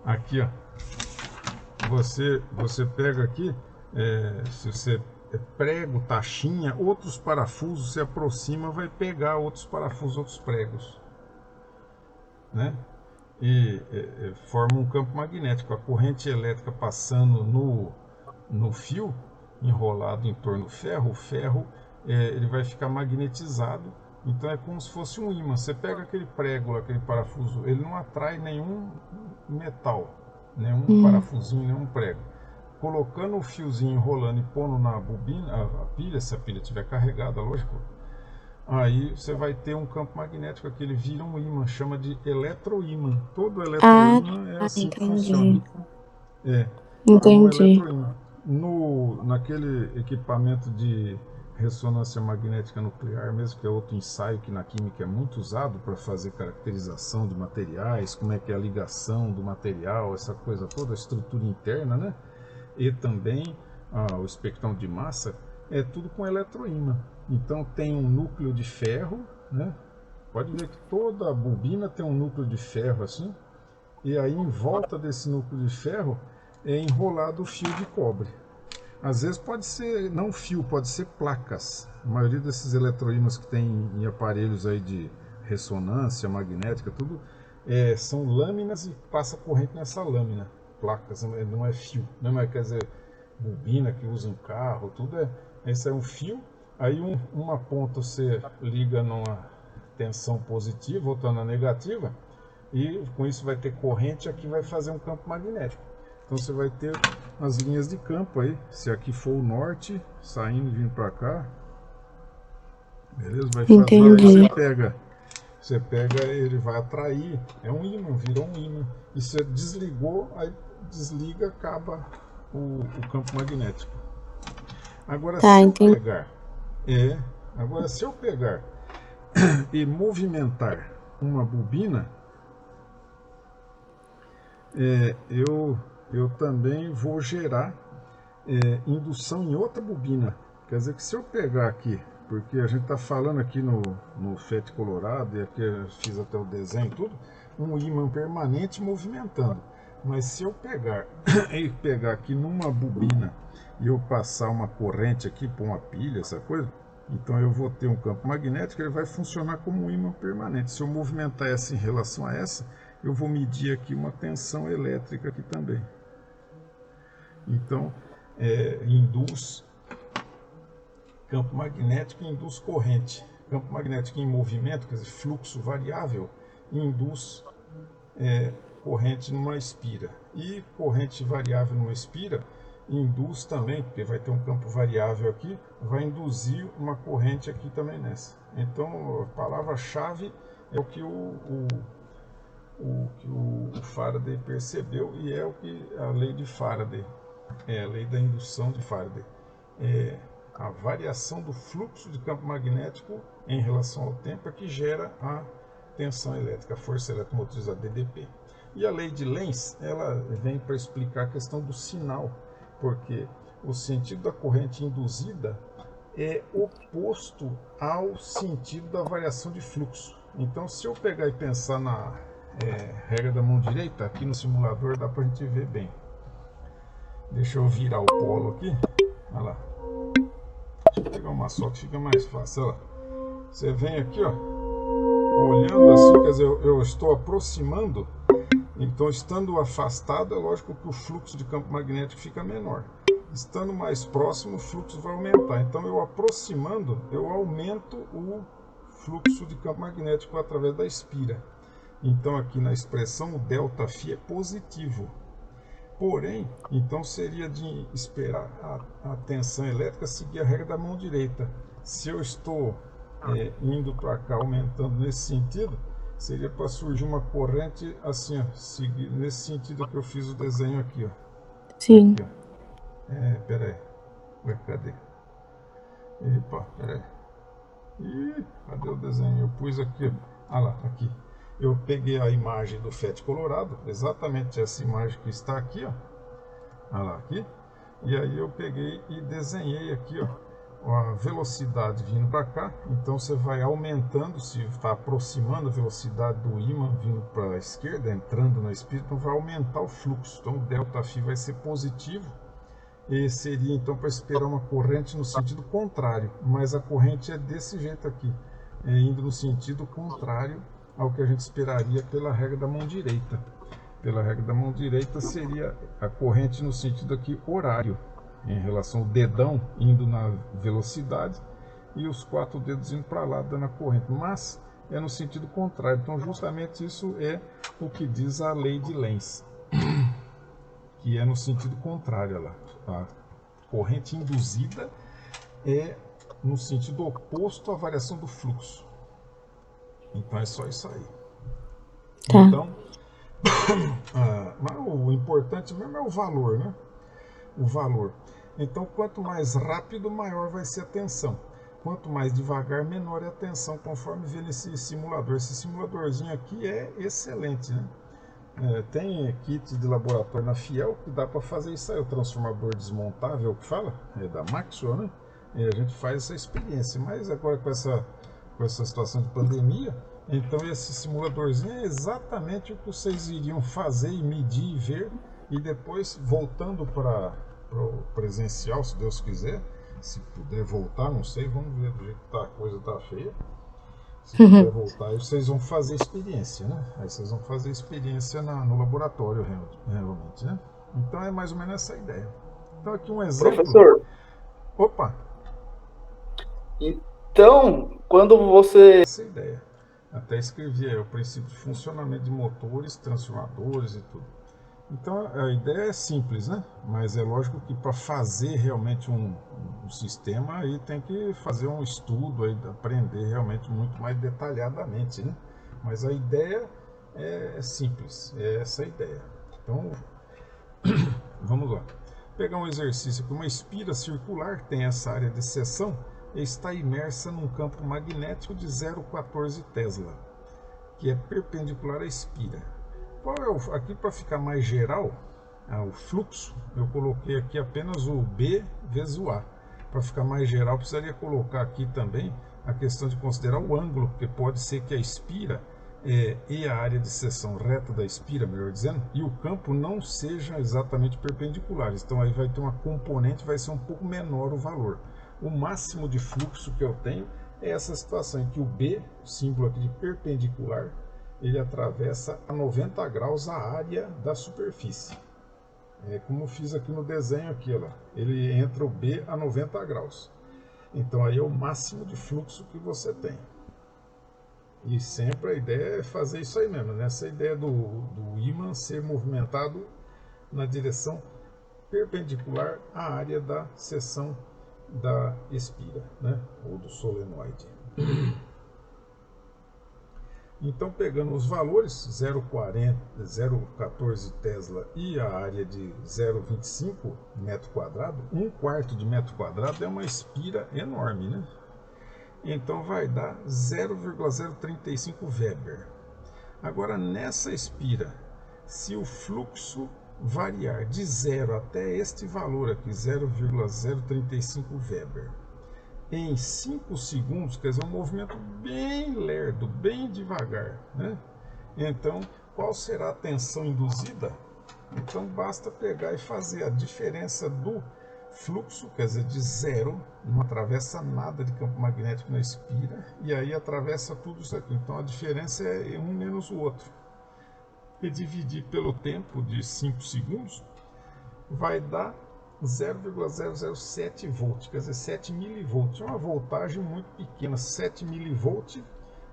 Aqui, ó. Você pega aqui, se você prego, taxinha, outros parafusos, se aproxima, vai pegar outros parafusos, outros pregos, né? E forma um campo magnético. A corrente elétrica passando no fio enrolado em torno do ferro, o ferro ele vai ficar magnetizado. Então é como se fosse um ímã. Você pega aquele prego, aquele parafuso, ele não atrai nenhum metal, nenhum parafusinho, nenhum prego. Colocando o fiozinho enrolando e pondo na bobina, a pilha, se a pilha estiver carregada, lógico, aí você vai ter um campo magnético que ele vira um ímã, chama de eletroímã. Todo Ah, eletroímã é assim que funciona. entendi. É um Entendi. eletroímã. Naquele equipamento de ressonância magnética nuclear mesmo, que é outro ensaio que na química é muito usado para fazer caracterização de materiais, como é que é a ligação do material, essa coisa toda, a estrutura interna, né? E também o espectrão de massa, é tudo com eletroímã. Então tem um núcleo de ferro, né? Pode ver que toda a bobina tem um núcleo de ferro assim, e aí em volta desse núcleo de ferro é enrolado o fio de cobre. Às vezes pode ser, não fio, pode ser placas. A maioria desses eletroímãs que tem em aparelhos aí de ressonância magnética, tudo, são lâminas e passa corrente nessa lâmina. Placas, não é fio. Não é, quer dizer, bobina que usa em carro, tudo esse é um fio. Aí uma ponta você liga numa tensão positiva, outra na negativa, e com isso vai ter corrente, aqui vai fazer um campo magnético. Então você vai ter as linhas de campo aí, se aqui for o norte, saindo e vindo para cá, beleza? Vai fazer, aí Entendi. você pega, ele vai atrair, é um ímã, virou um ímã. E você desligou, aí desliga, acaba o campo magnético. Agora Tá, se eu entendi. pegar, agora se eu pegar e movimentar uma bobina, eu também vou gerar indução em outra bobina. Quer dizer que se eu pegar aqui, porque a gente está falando aqui no FET Colorado, e aqui eu fiz até o desenho e tudo, um ímã permanente movimentando. Mas se eu pegar e pegar aqui numa bobina e eu passar uma corrente aqui por uma pilha, essa coisa, então eu vou ter um campo magnético, ele vai funcionar como um ímã permanente. Se eu movimentar essa em relação a essa, eu vou medir aqui uma tensão elétrica aqui também. Então, induz campo magnético e induz corrente. Campo magnético em movimento, quer dizer, fluxo variável, induz corrente numa espira. E corrente variável numa espira induz também, porque vai ter um campo variável aqui, vai induzir uma corrente aqui também nessa. Então, a palavra-chave é o que o Faraday percebeu e é o que a lei de Faraday, a lei da indução de Faraday. A variação do fluxo de campo magnético em relação ao tempo é que gera a tensão elétrica, a força eletromotriz, a DDP. E a lei de Lenz, ela vem para explicar a questão do sinal, porque o sentido da corrente induzida é oposto ao sentido da variação de fluxo. Então, se eu pegar e pensar na regra da mão direita, aqui no simulador dá para a gente ver bem. Deixa eu virar o polo aqui. Olha lá. Deixa eu pegar uma só que fica mais fácil. Olha lá. Você vem aqui, ó, olhando assim, quer dizer, eu estou aproximando. Então, estando afastado, é lógico que o fluxo de campo magnético fica menor. Estando mais próximo, o fluxo vai aumentar. Então, eu aproximando, eu aumento o fluxo de campo magnético através da espira. Então, aqui na expressão, o ΔΦ é positivo. Porém, então seria de esperar a tensão elétrica seguir a regra da mão direita. Se eu estou indo para cá, aumentando nesse sentido, seria para surgir uma corrente assim, ó, seguir, nesse sentido que eu fiz o desenho aqui, ó. Sim. Aqui, ó. Pera aí. Ué, cadê? Epa, pera aí. Ih, cadê o desenho? Eu pus aqui, ó. Ah lá, aqui. Eu peguei a imagem do FET Colorado, exatamente essa imagem que está aqui, ó. Olha lá, aqui. E aí eu peguei e desenhei aqui, ó, a velocidade vindo para cá, então você vai aumentando, se está aproximando a velocidade do ímã vindo para a esquerda, entrando na espira, então vai aumentar o fluxo, então o ΔΦ vai ser positivo, e seria então para esperar uma corrente no sentido contrário, mas a corrente é desse jeito aqui, indo no sentido contrário ao que a gente esperaria pela regra da mão direita. Pela regra da mão direita seria a corrente no sentido aqui horário, em relação ao dedão indo na velocidade e os 4 dedos indo para lá dando a corrente, mas é no sentido contrário. Então justamente isso é o que diz a lei de Lenz, que é no sentido contrário lá. A corrente induzida é no sentido oposto à variação do fluxo. Então é só isso aí. Tá. Então, mas o importante mesmo é o valor, né? O valor. Então, quanto mais rápido, maior vai ser a tensão. Quanto mais devagar, menor é a tensão, conforme vê nesse simulador. Esse simuladorzinho aqui é excelente, né? Tem kit de laboratório na Fiel que dá para fazer isso aí, o transformador desmontável que fala, é da Maxwell, né? E a gente faz essa experiência, mas agora com essa situação de pandemia, então esse simuladorzinho é exatamente o que vocês iriam fazer e medir e ver, e depois voltando para o presencial, se Deus quiser, se puder voltar, não sei, vamos ver do jeito que a coisa está feia. Se puder voltar, aí vocês vão fazer experiência, né? Aí vocês vão fazer experiência no laboratório, realmente, né? Então é mais ou menos essa ideia. Então aqui um exemplo. Professor. Opa! Então, quando você... Essa ideia. Até escrevi aí o princípio de funcionamento de motores, transformadores e tudo. Então a ideia é simples, né? Mas é lógico que para fazer realmente um sistema aí tem que fazer um estudo, aí, aprender realmente muito mais detalhadamente, né? Mas a ideia é simples, é essa a ideia. Então vamos lá. Pegar um exercício que uma espira circular tem essa área de seção e está imersa num campo magnético de 0,14 Tesla, que é perpendicular à espira. Qual é aqui para ficar mais geral, o fluxo, eu coloquei aqui apenas o B vezes o A. Para ficar mais geral, precisaria colocar aqui também a questão de considerar o ângulo, porque pode ser que a espira e a área de seção reta da espira, melhor dizendo, e o campo não sejam exatamente perpendiculares. Então aí vai ter uma componente, vai ser um pouco menor o valor. O máximo de fluxo que eu tenho é essa situação em que o B, o símbolo aqui de perpendicular, ele atravessa a 90 graus a área da superfície. É como eu fiz aqui no desenho aqui, ó, ele entra o B a 90 graus. Então aí é o máximo de fluxo que você tem. E sempre a ideia é fazer isso aí mesmo, nessa ideia do ímã ser movimentado na direção perpendicular à área da seção da espira, né? Ou do solenoide. Então, pegando os valores 0,14 Tesla e a área de 0,25 metro quadrado, 1/4 de metro quadrado é uma espira enorme, né? Então vai dar 0,035 Weber. Agora, nessa espira, se o fluxo variar de 0 até este valor aqui, 0,035 Weber, em 5 segundos, quer dizer, um movimento bem lerdo, bem devagar, né? Então, qual será a tensão induzida? Então, basta pegar e fazer a diferença do fluxo, quer dizer, de 0, não atravessa nada de campo magnético na espira, e aí atravessa tudo isso aqui. Então, a diferença é um menos o outro. E dividir pelo tempo de 5 segundos, vai dar 0,007 volt, quer dizer, 7 milivolts. É uma voltagem muito pequena. 7 milivolt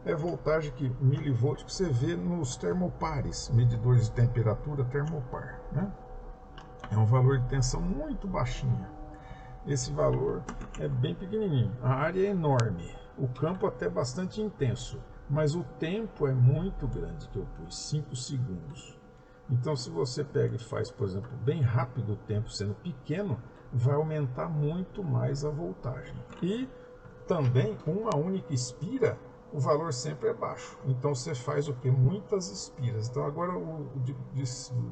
é voltagem milivolt que você vê nos termopares, medidores de temperatura termopar, né? É um valor de tensão muito baixinho. Esse valor é bem pequenininho. A área é enorme. O campo até bastante intenso. Mas o tempo é muito grande que eu pus, 5 segundos. Então, se você pega e faz, por exemplo, bem rápido o tempo sendo pequeno, vai aumentar muito mais a voltagem. E também, com uma única espira, o valor sempre é baixo. Então, você faz o que? Muitas espiras. Então, agora o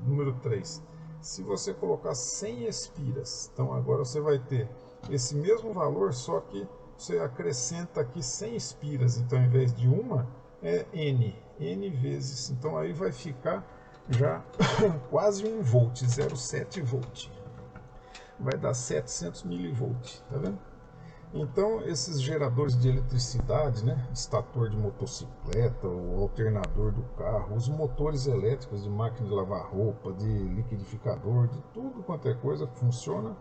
número 3. Se você colocar 100 espiras, então agora você vai ter esse mesmo valor, só que você acrescenta aqui 100 espiras, então ao invés de uma, é N vezes, então aí vai ficar já quase 1 volt, 0,7 volt, vai dar 700 milivolts, tá vendo? Então esses geradores de eletricidade, né, estator de motocicleta, o alternador do carro, os motores elétricos de máquina de lavar roupa, de liquidificador, de tudo quanto é coisa que funciona,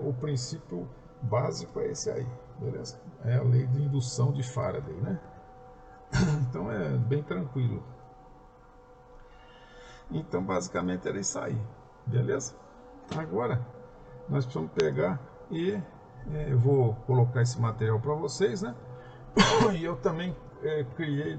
o princípio básico é esse aí, beleza? É a lei de indução de Faraday, né? Então é bem tranquilo. Então basicamente era isso aí, beleza? Agora nós precisamos pegar e eu vou colocar esse material para vocês, né? E eu também criei